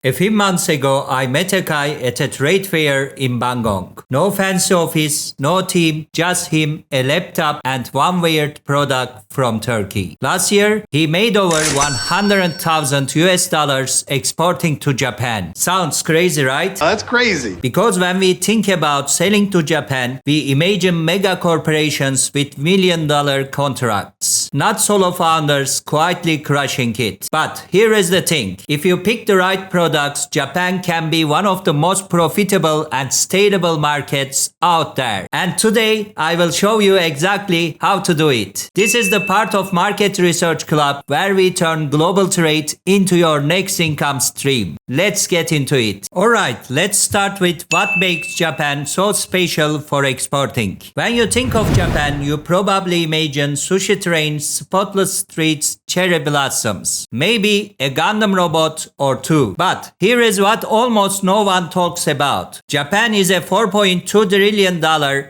A few months ago, I met a guy at a trade fair in Bangkok. No fancy office, no team, just him, a laptop, and one weird product from Turkey. Last year, he made over 100,000 US dollars exporting to Japan. Sounds crazy, right? That's crazy. Because when we think about selling to Japan, we imagine mega corporations with million-dollar contracts, not solo founders quietly crushing it. But here is the thing. If you pick the right products, Japan can be one of the most profitable and stable markets out there. And today, I will show you exactly how to do it. This is the part of Market Research Club where we turn global trade into your next income stream. Let's get into it. Alright, let's start with what makes Japan so special for exporting. When you think of Japan, you probably imagine sushi trains, spotless streets, cherry blossoms, maybe a Gundam robot or two. But here is what almost no one talks about. Japan is a $4.2 trillion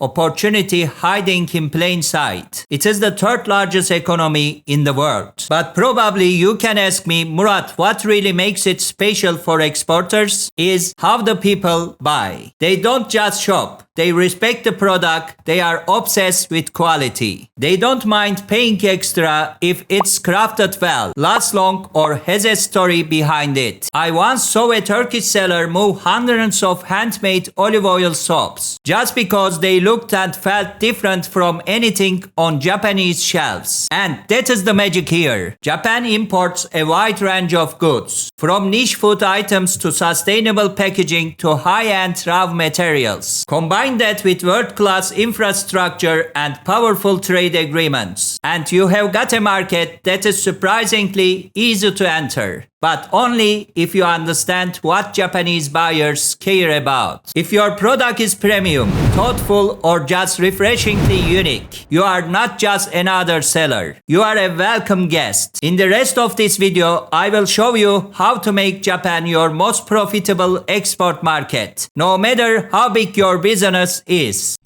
opportunity hiding in plain sight. It is the third largest economy in the world. But probably you can ask me, Murat, what really makes it special for exporters is how the people buy. They don't just shop. They respect the product. They are obsessed with quality. They don't mind paying extra if it's crafted well, lasts long, or has a story behind it. I once saw a Turkish seller move hundreds of handmade olive oil soaps just because they looked and felt different from anything on Japanese shelves. And that is the magic here. Japan imports a wide range of goods, from niche food items to sustainable packaging to high-end raw materials. Combine that with world-class infrastructure and powerful trade agreements, and you have got a market that is surprisingly easy to enter. But only if you understand what Japanese buyers care about. If your product is premium, thoughtful, or just refreshingly unique, you are not just another seller. You are a welcome guest. In the rest of this video, I will show you how to make Japan your most profitable export market, no matter how big your business is.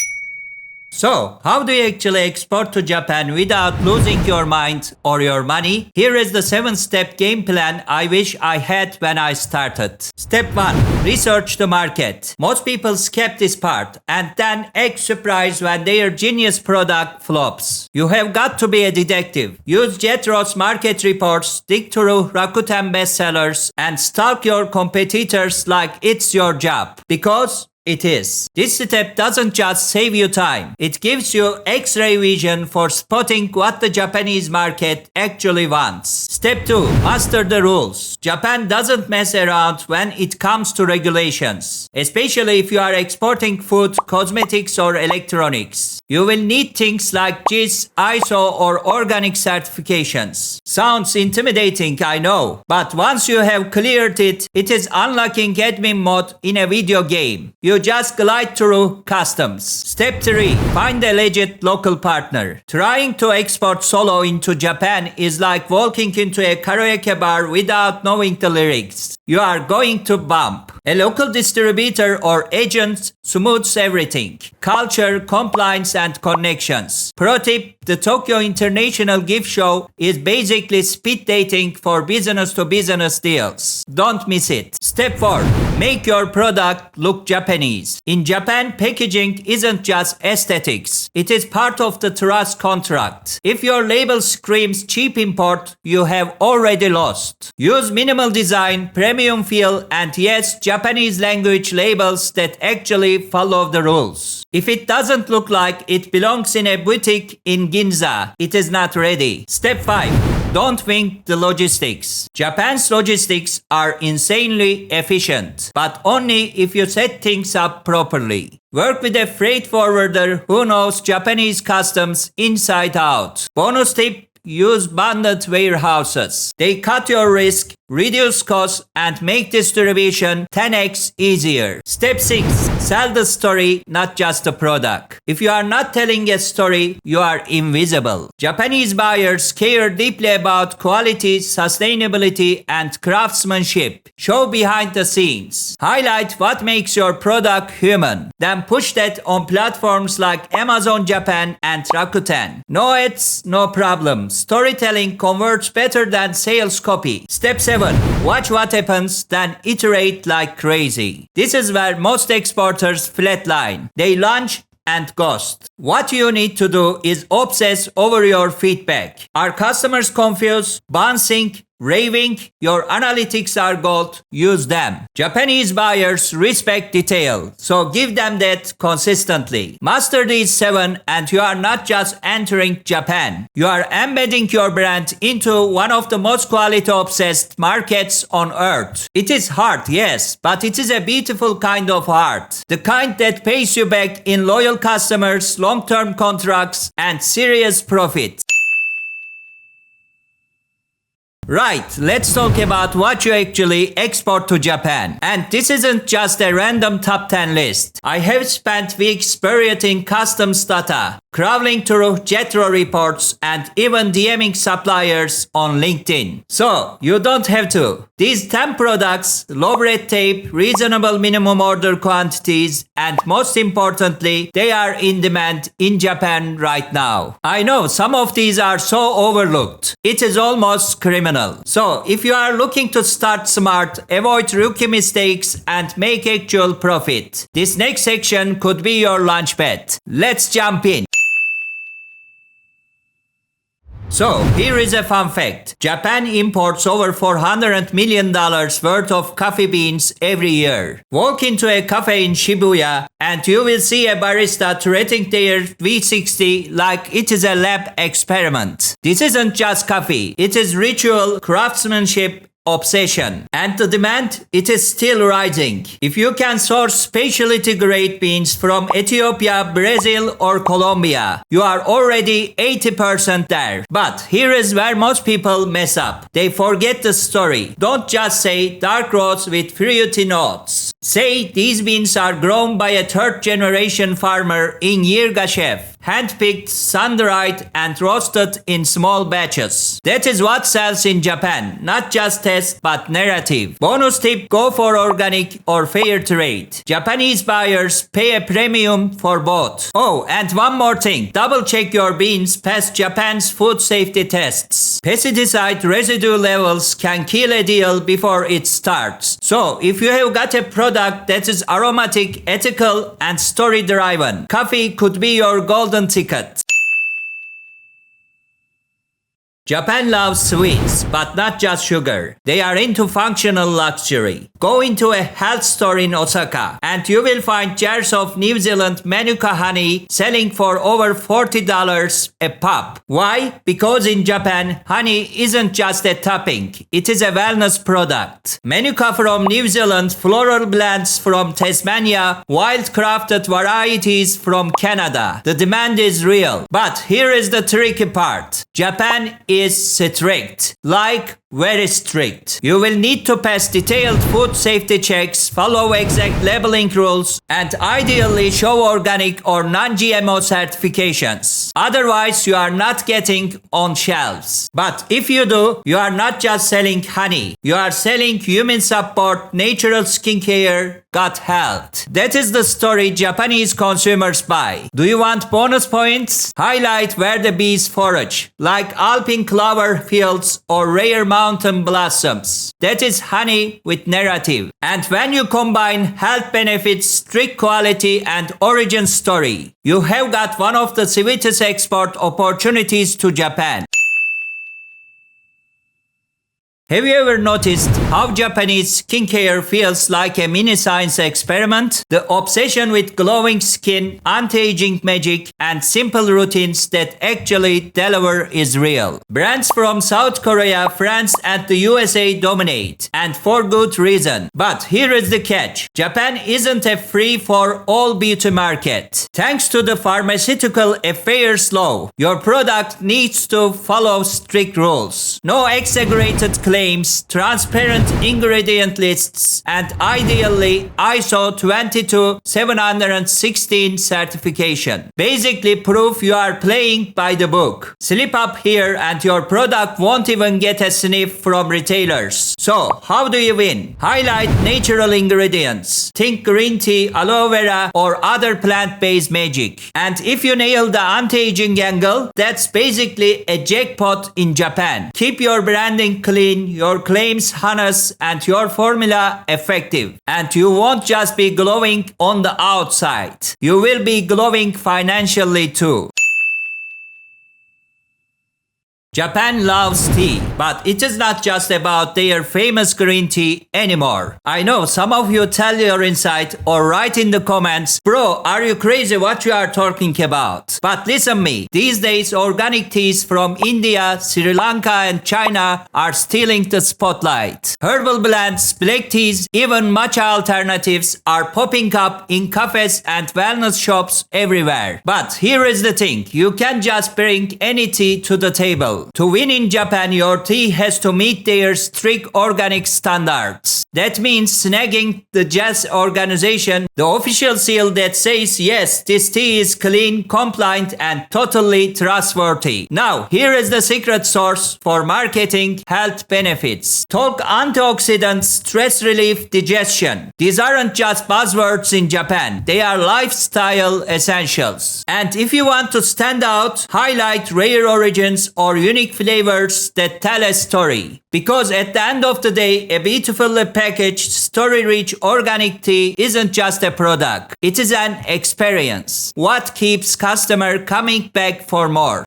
So, how do you actually export to Japan without losing your mind or your money? Here is the 7-step game plan I wish I had when I started. Step 1. Research the market. Most people skip this part and then act surprised when their genius product flops. You have got to be a detective. Use Jethro's market reports, dig through Rakuten bestsellers, and stalk your competitors like it's your job. Because it is. This step doesn't just save you time. It gives you X-ray vision for spotting what the Japanese market actually wants. Step 2. Master the rules. Japan doesn't mess around when it comes to regulations, especially if you are exporting food, cosmetics, or electronics. You will need things like GIS, ISO, or organic certifications. Sounds intimidating, I know, but once you have cleared it, it is unlocking admin mode in a video game. You just glide through customs. Step 3. Find a legit local partner. Trying to export solo into Japan is like walking into a karaoke bar without knowing the lyrics. You are going to bump. A local distributor or agent smooths everything. Culture, compliance, and connections. Pro tip, the Tokyo International Gift Show is basically speed dating for business-to-business deals. Don't miss it. Step 4. Make your product look Japanese. In Japan, packaging isn't just aesthetics. It is part of the trust contract. If your label screams cheap import, you have already lost. Use minimal design, premium feel, and yes, Japanese language labels that actually follow the rules. If it doesn't look like it belongs in a boutique in Ginza, it is not ready. Step 5. Don't wing the logistics. Japan's logistics are insanely efficient, but only if you set things up properly. Work with a freight forwarder who knows Japanese customs inside out. Bonus tip. Use bonded warehouses. They cut your risk, reduce costs, and make distribution 10x easier. Step 6. Sell the story, not just the product. If you are not telling a story, you are invisible. Japanese buyers care deeply about quality, sustainability, and craftsmanship. Show behind the scenes. Highlight what makes your product human. Then push that on platforms like Amazon Japan and Rakuten. No ads, no problem. Storytelling converts better than sales copy. Step 7. 7. Watch what happens, then iterate like crazy. This is where most exporters flatline. They launch and ghost. What you need to do is obsess over your feedback. Are customers confused, bouncing, raving? Your analytics are gold. Use them. Japanese buyers respect detail, so give them that consistently. Master these 7 and you are not just entering Japan. You are embedding your brand into one of the most quality-obsessed markets on earth. It is hard, yes, but it is a beautiful kind of hard. The kind that pays you back in loyal customers, long-term contracts, and serious profits. Right, let's talk about what you actually export to Japan. And this isn't just a random top 10 list. I have spent weeks perusing customs data, crawling through JETRO reports, and even DMing suppliers on LinkedIn. So, you don't have to. These 10 products, low red tape, reasonable minimum order quantities, and most importantly, they are in demand in Japan right now. I know some of these are so overlooked. It is almost criminal. So, if you are looking to start smart, avoid rookie mistakes, and make actual profit, this next section could be your launchpad. Let's jump in. So, here is a fun fact. Japan imports over $400 million worth of coffee beans every year. Walk into a cafe in Shibuya and you will see a barista treating their V60 like it is a lab experiment. This isn't just coffee. It is ritual, craftsmanship, obsession. And the demand, it is still rising. If you can source specialty grade beans from Ethiopia, Brazil, or Colombia, you are already 80% there. But here is where most people mess up. They forget the story. Don't just say dark roast with fruity notes. Say these beans are grown by a third-generation farmer in Yirgashev, handpicked, sun-dried, and roasted in small batches. That is what sells in Japan, not just taste, but narrative. Bonus tip, go for organic or fair trade. Japanese buyers pay a premium for both. Oh, and one more thing, double check your beans past Japan's food safety tests. Pesticide residue levels can kill a deal before it starts. So, if you have got a product that is aromatic, ethical, and story-driven, coffee could be your golden ticket. Japan loves sweets, but not just sugar. They are into functional luxury. Go into a health store in Osaka and you will find jars of New Zealand Manuka honey selling for over $40 a pop. Why? Because in Japan, honey isn't just a topping. It is a wellness product. Manuka from New Zealand, floral blends from Tasmania, wild crafted varieties from Canada. The demand is real. But here is the tricky part. Japan is strict, like very strict. You will need to pass detailed food safety checks, follow exact labeling rules, and ideally show organic or non-GMO certifications. Otherwise, you are not getting on shelves. But if you do, you are not just selling honey. You are selling human support, natural skincare, gut health. That is the story Japanese consumers buy. Do you want bonus points? Highlight where the bees forage, like alpine clover fields or rare mountain blossoms. That is honey with narrative. And when you combine health benefits, strict quality, and origin story, you have got one of the sweetest export opportunities to Japan. Have you ever noticed how Japanese skincare feels like a mini science experiment? The obsession with glowing skin, anti-aging magic, and simple routines that actually deliver is real. Brands from South Korea, France, and the USA dominate, and for good reason. But here is the catch. Japan isn't a free-for-all beauty market. Thanks to the pharmaceutical affairs law, your product needs to follow strict rules. No exaggerated claims, transparent ingredient lists, and ideally ISO 22716 certification. Basically proof you are playing by the book. Slip up here and your product won't even get a sniff from retailers. So, how do you win? Highlight natural ingredients. Think green tea, aloe vera, or other plant-based magic. And if you nail the anti-aging angle, that's basically a jackpot in Japan. Keep your branding clean, your claims honest, and your formula effective. And you won't just be glowing on the outside. You will be glowing financially too. Japan loves tea, but it is not just about their famous green tea anymore. I know some of you tell your insight or write in the comments, bro, are you crazy what you are talking about? But listen me, these days organic teas from India, Sri Lanka and China are stealing the spotlight. Herbal blends, black teas, even matcha alternatives are popping up in cafes and wellness shops everywhere. But here is the thing, you can't just bring any tea to the table. To win in Japan, your tea has to meet their strict organic standards. That means snagging the JAS organization, the official seal that says yes, this tea is clean, compliant and totally trustworthy. Now, here is the secret source for marketing health benefits. Talk antioxidants, stress relief, digestion. These aren't just buzzwords in Japan. They are lifestyle essentials. And if you want to stand out, highlight rare origins or unique flavors that tell a story. Because at the end of the day, a beautifully packaged, story-rich organic tea isn't just a product. It is an experience. What keeps customer coming back for more?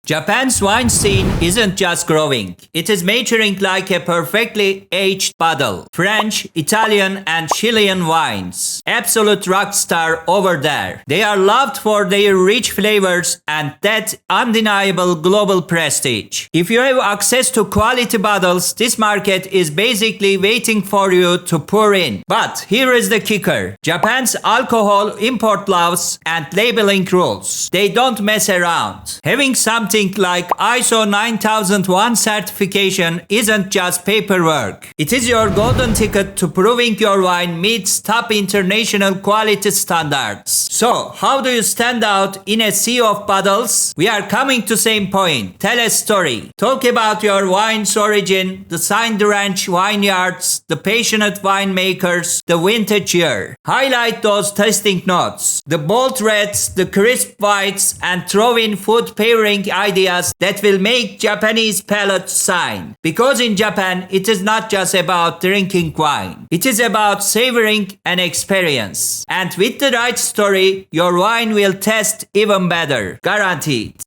Japan's wine scene isn't just growing, it is maturing like a perfectly aged bottle. French, Italian and Chilean wines. Absolute rock star over there. They are loved for their rich flavors and that undeniable global prestige. If you have access to quality bottles, this market is basically waiting for you to pour in. But here is the kicker. Japan's alcohol import laws and labeling rules. They don't mess around. Having something like ISO 9001 certification isn't just paperwork. It is your golden ticket to proving your wine meets top international quality standards. So, how do you stand out in a sea of bottles? We are coming to same point. Tell a story. Talk about your wine's origin, the signed ranch vineyards, the passionate winemakers, the vintage year. Highlight those tasting notes, the bold reds, the crisp whites, and throw in food pairing ideas that will make Japanese palate shine. Because in Japan, it is not just about drinking wine. It is about savoring an experience. And with the right story, your wine will taste even better. Guaranteed.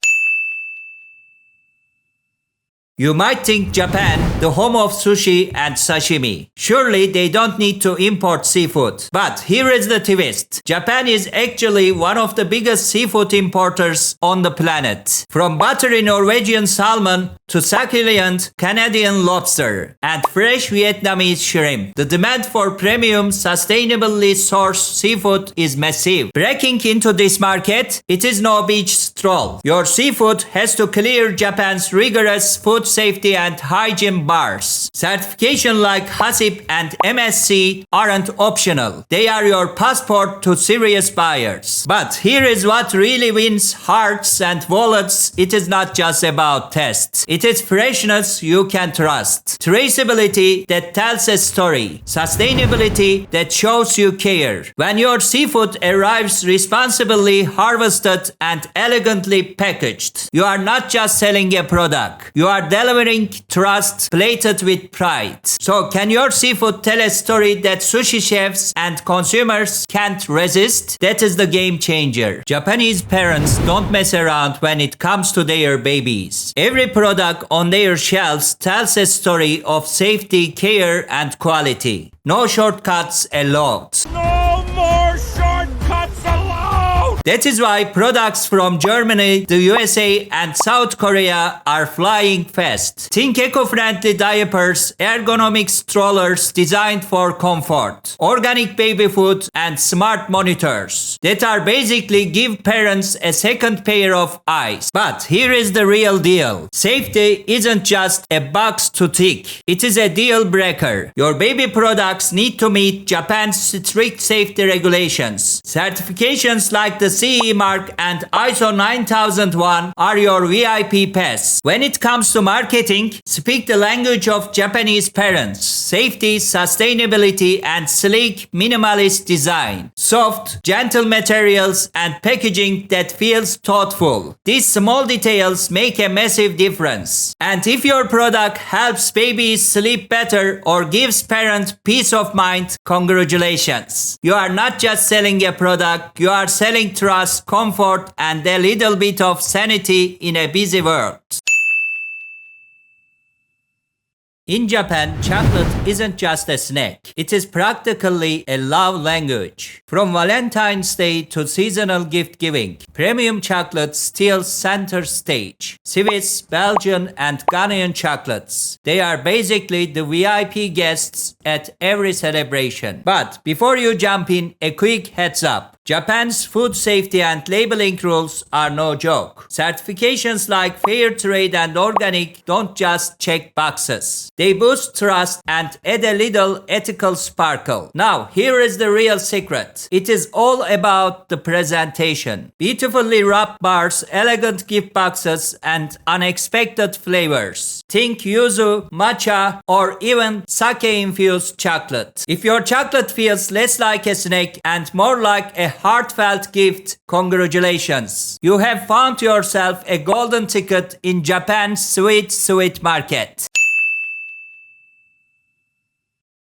You might think Japan, the home of sushi and sashimi. Surely they don't need to import seafood. But here is the twist. Japan is actually one of the biggest seafood importers on the planet. From buttery Norwegian salmon to succulent Canadian lobster and fresh Vietnamese shrimp. The demand for premium, sustainably sourced seafood is massive. Breaking into this market, it is no beach stroll. Your seafood has to clear Japan's rigorous food safety and hygiene bars. Certification like HACCP and MSC aren't optional. They are your passport to serious buyers. But here is what really wins hearts and wallets. It is not just about tests. It is freshness you can trust. Traceability that tells a story. Sustainability that shows you care. When your seafood arrives responsibly harvested and elegantly packaged, you are not just selling a product. You are delivering trust plated with pride. So can your seafood tell a story that sushi chefs and consumers can't resist? That is the game changer. Japanese parents don't mess around when it comes to their babies. Every product on their shelves tells a story of safety, care and quality. No shortcuts allowed. No more shortcuts allowed! That is why products from Germany, the USA and South Korea are flying fast. Think eco-friendly diapers, ergonomic strollers designed for comfort, organic baby food and smart monitors that are basically give parents a second pair of eyes. But here is the real deal. Safety isn't just a box to tick. It is a deal breaker. Your baby products need to meet Japan's strict safety regulations. Certifications like the CE mark and ISO 9001 are your VIP pass. When it comes to marketing, speak the language of Japanese parents. Safety, sustainability, and sleek, minimalist design. Soft, gentle materials and packaging that feels thoughtful. These small details make a massive difference. And if your product helps babies sleep better or gives parents peace of mind, congratulations. You are not just selling a product, you are selling trust, comfort, and a little bit of sanity in a busy world. In Japan, chocolate isn't just a snack. It is practically a love language. From Valentine's Day to seasonal gift giving, premium chocolate steals center stage. Swiss, Belgian, and Ghanaian chocolates. They are basically the VIP guests at every celebration. But before you jump in, a quick heads up. Japan's food safety and labeling rules are no joke. Certifications like fair trade and organic don't just check boxes. They boost trust and add a little ethical sparkle. Now, here is the real secret. It is all about the presentation. Beautifully wrapped bars, elegant gift boxes, and unexpected flavors. Think yuzu, matcha, or even sake-infused chocolate. If your chocolate feels less like a snack and more like a heartfelt gift, congratulations. You have found yourself a golden ticket in Japan's sweet market.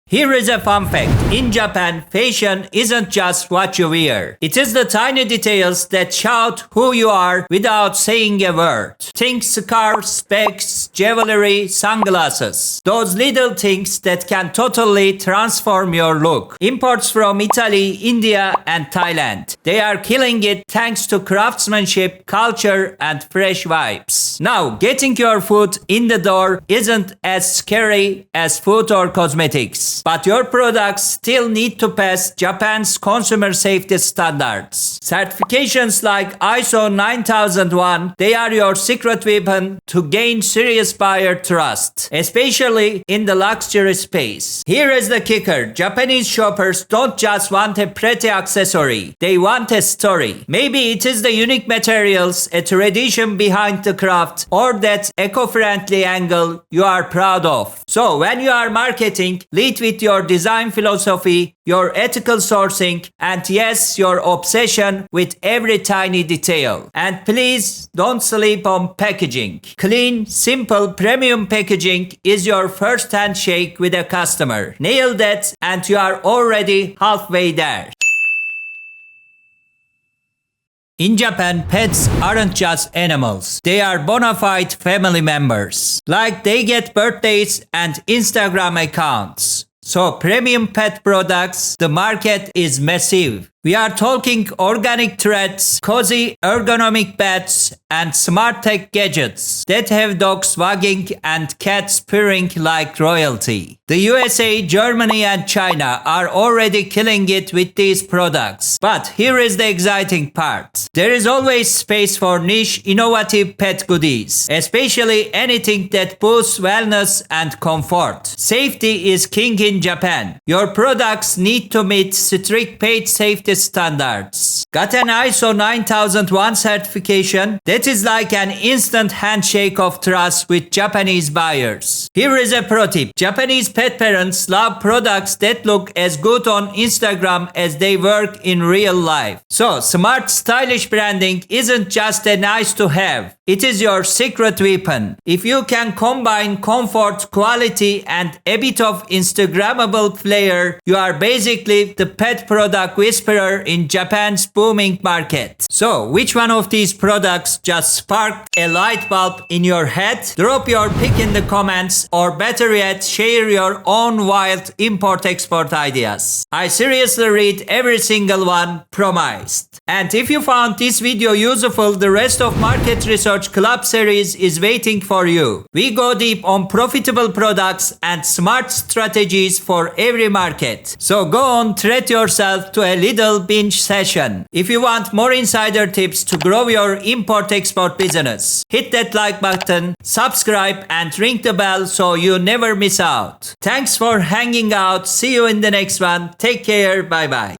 Here is a fun fact. In Japan, fashion isn't just what you wear. It is the tiny details that shout who you are without saying a word. Think scarves, specs, jewelry, sunglasses. Those little things that can totally transform your look. Imports from Italy, India, and Thailand. They are killing it thanks to craftsmanship, culture, and fresh vibes. Now, getting your foot in the door isn't as scary as food or cosmetics. But your products still need to pass Japan's consumer safety standards. Certifications like ISO 9001, they are your secret weapon to gain serious buyer trust, especially in the luxury space. Here is the kicker. Japanese shoppers don't just want a pretty accessory. They want a story. Maybe it is the unique materials, a tradition behind the craft, or that eco-friendly angle you are proud of. So when you are marketing, lead with your design philosophy, your ethical sourcing, and yes, your obsession with every tiny detail. And please don't sleep on packaging. Clean, simple, premium packaging is your first handshake with a customer. Nail that and you are already halfway there. In Japan, pets aren't just animals. They are bona fide family members. Like they get birthdays and Instagram accounts. So premium pet products, the market is massive. We are talking organic threads, cozy ergonomic beds, and smart tech gadgets that have dogs wagging and cats purring like royalty. The USA, Germany, and China are already killing it with these products. But here is the exciting part. There is always space for niche, innovative pet goodies, especially anything that boosts wellness and comfort. Safety is king in Japan. Your products need to meet strict pet safety standards. Got an ISO 9001 certification? That is like an instant handshake of trust with Japanese buyers. Here is a pro tip. Japanese pet parents love products that look as good on Instagram as they work in real life. So, smart, stylish branding isn't just a nice to have. It is your secret weapon. If you can combine comfort, quality, and a bit of Instagrammable flair, you are basically the pet product whisperer in Japan's booming market. So, which one of these products just sparked a light bulb in your head? Drop your pick in the comments, or better yet, share your own wild import-export ideas. I seriously read every single one, promised. And if you found this video useful, the rest of Market Research Club series is waiting for you. We go deep on profitable products and smart strategies for every market. So go on, treat yourself to a little binge session. If you want more insider tips to grow your import-export business, hit that like button, subscribe, and ring the bell so you never miss out. Thanks for hanging out. See you in the next one. Take care. Bye bye.